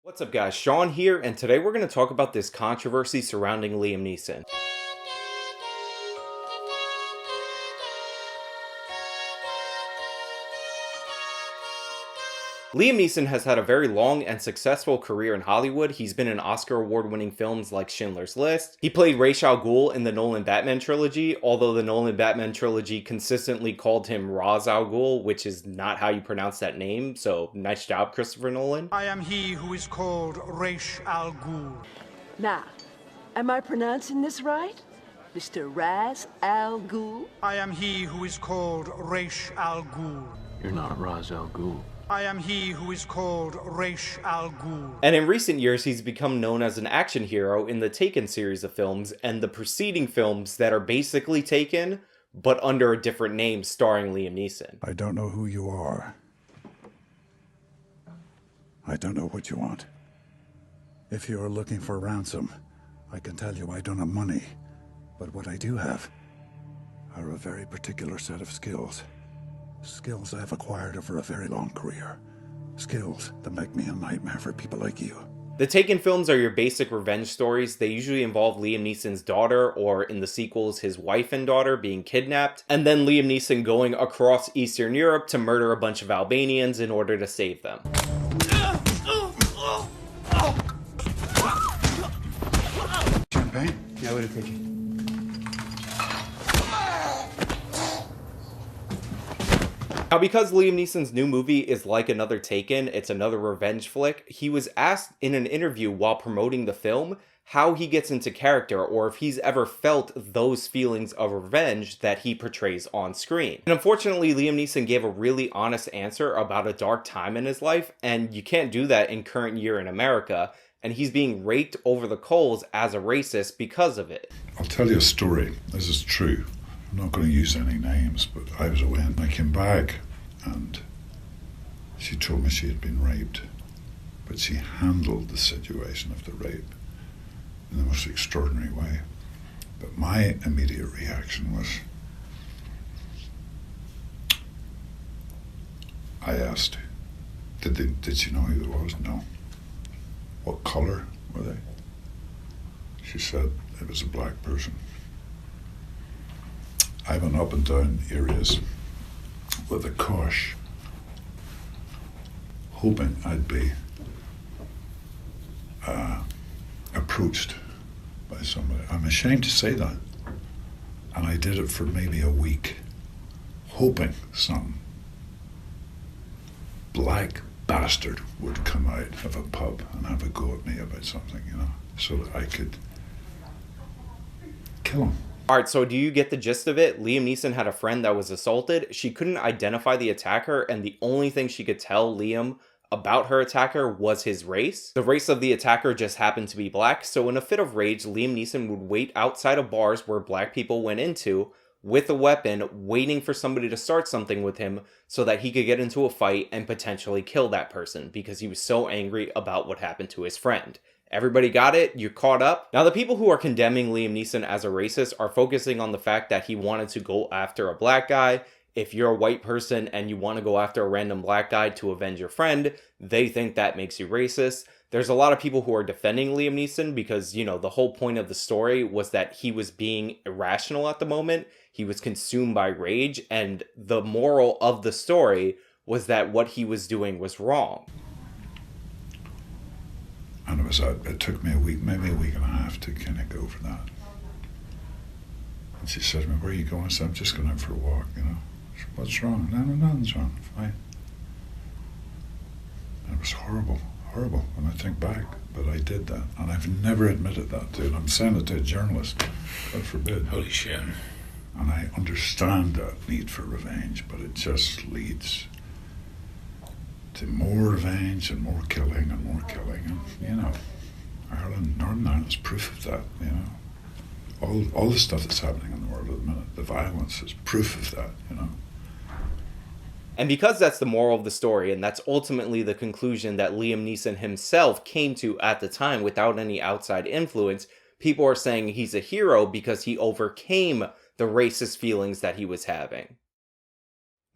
What's up guys, Sean here, and today we're going to talk about this controversy surrounding Liam Neeson. Liam Neeson has had a very long and successful career in Hollywood. He's been in Oscar award-winning films like Schindler's List. He played Ra's al Ghul in the Nolan Batman trilogy, although the Nolan Batman trilogy consistently called him Ra's al Ghul, which is not how you pronounce that name, so nice job, Christopher Nolan. I am he who is called Ra's al Ghul. Now, am I pronouncing this right? Mr. Ra's al Ghul? I am he who is called Ra's al Ghul. You're not Ra's al Ghul. I am he who is called Ra's al Ghul. And in recent years, he's become known as an action hero in the Taken series of films and the preceding films that are basically Taken, but under a different name starring Liam Neeson. I don't know who you are. I don't know what you want. If you are looking for ransom, I can tell you I don't have money. But what I do have are a very particular set of skills. Skills I've acquired over a very long career. Skills that make me a nightmare for people like you. The Taken films are your basic revenge stories. They usually involve Liam Neeson's daughter, or in the sequels, his wife and daughter being kidnapped, and then Liam Neeson going across Eastern Europe to murder a bunch of Albanians in order to save them. Champagne? Yeah, what do you think? Now, because Liam Neeson's new movie is like another Taken, it's another revenge flick, he was asked in an interview while promoting the film how he gets into character, or if he's ever felt those feelings of revenge that he portrays on screen. And unfortunately, Liam Neeson gave a really honest answer about a dark time in his life, and you can't do that in current year in America, and he's being raked over the coals as a racist because of it. I'll tell you a story. This is true. I'm not going to use any names, but I was away and I came back and she told me she had been raped, but she handled the situation of the rape in the most extraordinary way. But my immediate reaction was, I asked, did she know who it was? No. What colour were they? She said it was a black person. I went up and down areas with a cosh, hoping I'd be approached by somebody. I'm ashamed to say that. And I did it for maybe a week, hoping some black bastard would come out of a pub and have a go at me about something, so that I could kill him. Alright, so do you get the gist of it? Liam Neeson had a friend that was assaulted. She couldn't identify the attacker, and the only thing she could tell Liam about her attacker was his race. The race of the attacker just happened to be black, so in a fit of rage, Liam Neeson would wait outside of bars where black people went into with a weapon, waiting for somebody to start something with him so that he could get into a fight and potentially kill that person because he was so angry about what happened to his friend. Everybody got it? You're caught up? Now, the people who are condemning Liam Neeson as a racist are focusing on the fact that he wanted to go after a black guy. If you're a white person and you want to go after a random black guy to avenge your friend, they think that makes you racist. There's a lot of people who are defending Liam Neeson because, the whole point of the story was that he was being irrational at the moment. He was consumed by rage, and the moral of the story was that what he was doing was wrong. And it took me a week, maybe a week and a half to kind of go for that. And she said to me, where are you going? I said, I'm just going out for a walk, She said, what's wrong? No, nothing's wrong, fine. And it was horrible when I think back, but I did that. And I've never admitted that to it. I'm saying it to a journalist, God forbid. Holy shit. And I understand that need for revenge, but it just leads to more revenge and more killing and more killing. And, Ireland, Northern Ireland's proof of that, All the stuff that's happening in the world at the minute, the violence is proof of that, And because that's the moral of the story, and that's ultimately the conclusion that Liam Neeson himself came to at the time without any outside influence, people are saying he's a hero because he overcame the racist feelings that he was having.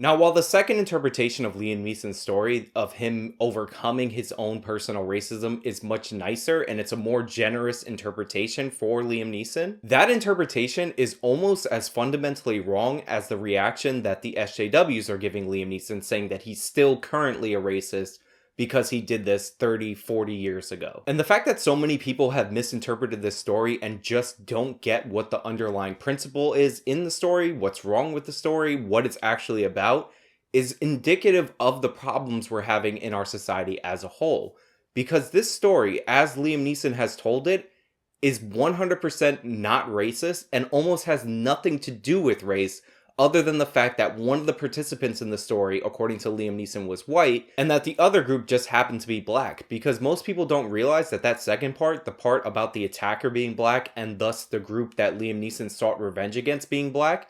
Now, while the second interpretation of Liam Neeson's story of him overcoming his own personal racism is much nicer and it's a more generous interpretation for Liam Neeson, that interpretation is almost as fundamentally wrong as the reaction that the SJWs are giving Liam Neeson, saying that he's still currently a racist because he did this 30, 40 years ago. And the fact that so many people have misinterpreted this story and just don't get what the underlying principle is in the story, what's wrong with the story, what it's actually about, is indicative of the problems we're having in our society as a whole. Because this story, as Liam Neeson has told it, is 100% not racist and almost has nothing to do with race, other than the fact that one of the participants in the story, according to Liam Neeson, was white, and that the other group just happened to be black, because most people don't realize that that second part, the part about the attacker being black, and thus the group that Liam Neeson sought revenge against being black,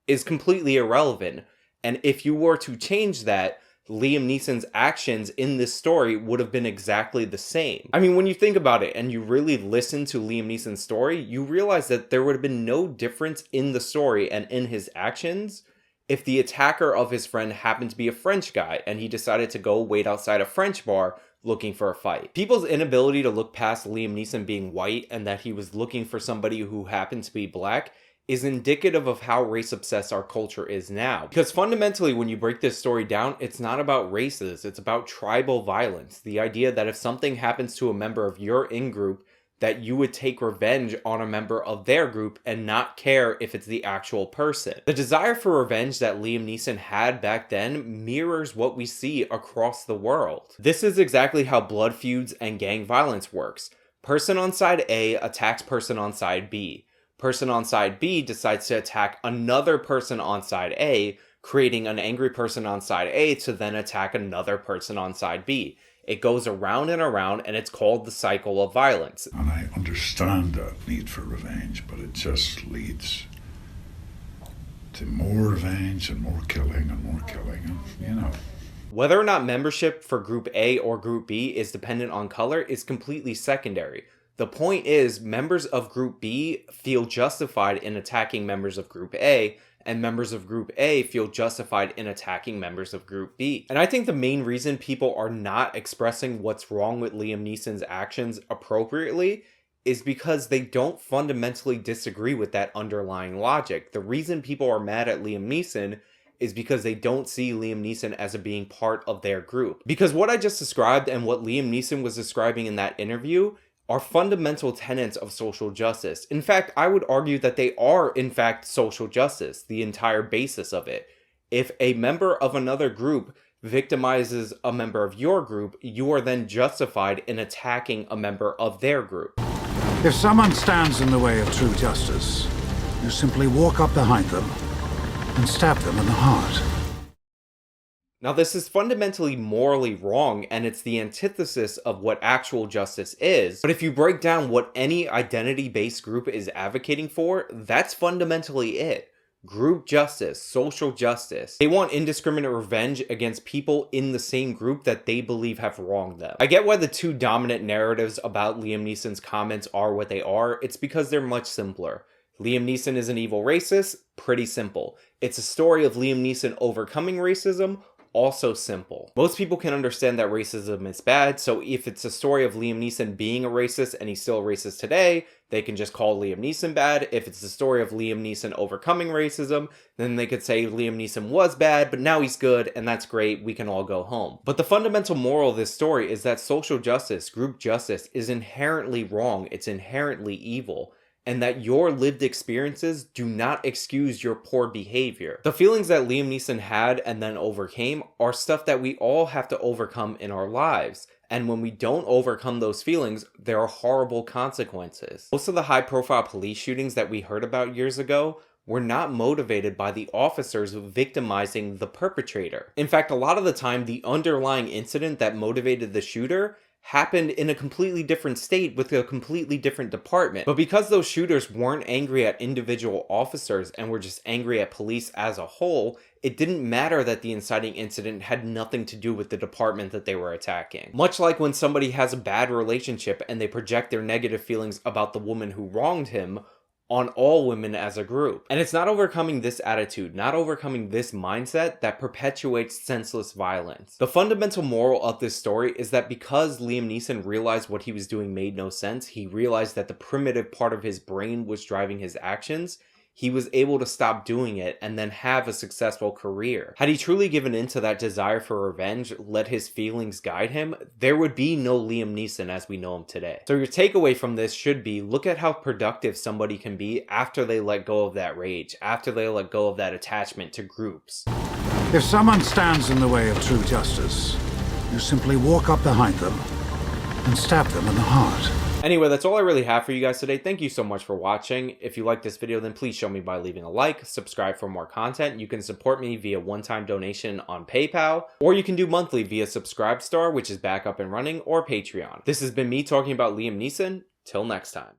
is completely irrelevant. And if you were to change that, Liam Neeson's actions in this story would have been exactly the same. I mean, when you think about it and you really listen to Liam Neeson's story, you realize that there would have been no difference in the story and in his actions if the attacker of his friend happened to be a French guy and he decided to go wait outside a French bar looking for a fight. People's inability to look past Liam Neeson being white and that he was looking for somebody who happened to be black is indicative of how race-obsessed our culture is now. Because fundamentally, when you break this story down, it's not about races, it's about tribal violence. The idea that if something happens to a member of your in-group, that you would take revenge on a member of their group and not care if it's the actual person. The desire for revenge that Liam Neeson had back then mirrors what we see across the world. This is exactly how blood feuds and gang violence works. Person on side A attacks person on side B. Person on side B decides to attack another person on side A, creating an angry person on side A to then attack another person on side B. It goes around and around, and it's called the cycle of violence. And I understand that need for revenge, but it just leads to more revenge and more killing and more killing, and, you know. Whether or not membership for Group A or Group B is dependent on color is completely secondary. The point is, members of Group B feel justified in attacking members of Group A, and members of Group A feel justified in attacking members of Group B. And I think the main reason people are not expressing what's wrong with Liam Neeson's actions appropriately is because they don't fundamentally disagree with that underlying logic. The reason people are mad at Liam Neeson is because they don't see Liam Neeson as being part of their group. Because what I just described and what Liam Neeson was describing in that interview are fundamental tenets of social justice. In fact, I would argue that they are, in fact, social justice, the entire basis of it. If a member of another group victimizes a member of your group, you are then justified in attacking a member of their group. If someone stands in the way of true justice, you simply walk up behind them and stab them in the heart. Now, this is fundamentally morally wrong, and it's the antithesis of what actual justice is. But if you break down what any identity-based group is advocating for, that's fundamentally it. Group justice, social justice. They want indiscriminate revenge against people in the same group that they believe have wronged them. I get why the two dominant narratives about Liam Neeson's comments are what they are. It's because they're much simpler. Liam Neeson is an evil racist? Pretty simple. It's a story of Liam Neeson overcoming racism? Also simple. Most people can understand that racism is bad, so if it's a story of Liam Neeson being a racist and he's still a racist today, they can just call Liam Neeson bad. If it's the story of Liam Neeson overcoming racism, then they could say Liam Neeson was bad, but now he's good, and that's great, we can all go home. But the fundamental moral of this story is that social justice, group justice, is inherently wrong, it's inherently evil, and that your lived experiences do not excuse your poor behavior. The feelings that Liam Neeson had and then overcame are stuff that we all have to overcome in our lives. And when we don't overcome those feelings, there are horrible consequences. Most of the high-profile police shootings that we heard about years ago were not motivated by the officers victimizing the perpetrator. In fact, a lot of the time, the underlying incident that motivated the shooter happened in a completely different state with a completely different department. But because those shooters weren't angry at individual officers and were just angry at police as a whole, it didn't matter that the inciting incident had nothing to do with the department that they were attacking. Much like when somebody has a bad relationship and they project their negative feelings about the woman who wronged him on all women as a group. And it's not overcoming this attitude, not overcoming this mindset that perpetuates senseless violence. The fundamental moral of this story is that because Liam Neeson realized what he was doing made no sense, he realized that the primitive part of his brain was driving his actions, he was able to stop doing it and then have a successful career. Had he truly given in to that desire for revenge, let his feelings guide him, there would be no Liam Neeson as we know him today. So your takeaway from this should be, look at how productive somebody can be after they let go of that rage, after they let go of that attachment to groups. If someone stands in the way of true justice, you simply walk up behind them and stab them in the heart. Anyway, that's all I really have for you guys today. Thank you so much for watching. If you liked this video, then please show me by leaving a like, subscribe for more content. You can support me via one-time donation on PayPal, or you can do monthly via Subscribestar, which is back up and running, or Patreon. This has been me talking about Liam Neeson. Till next time.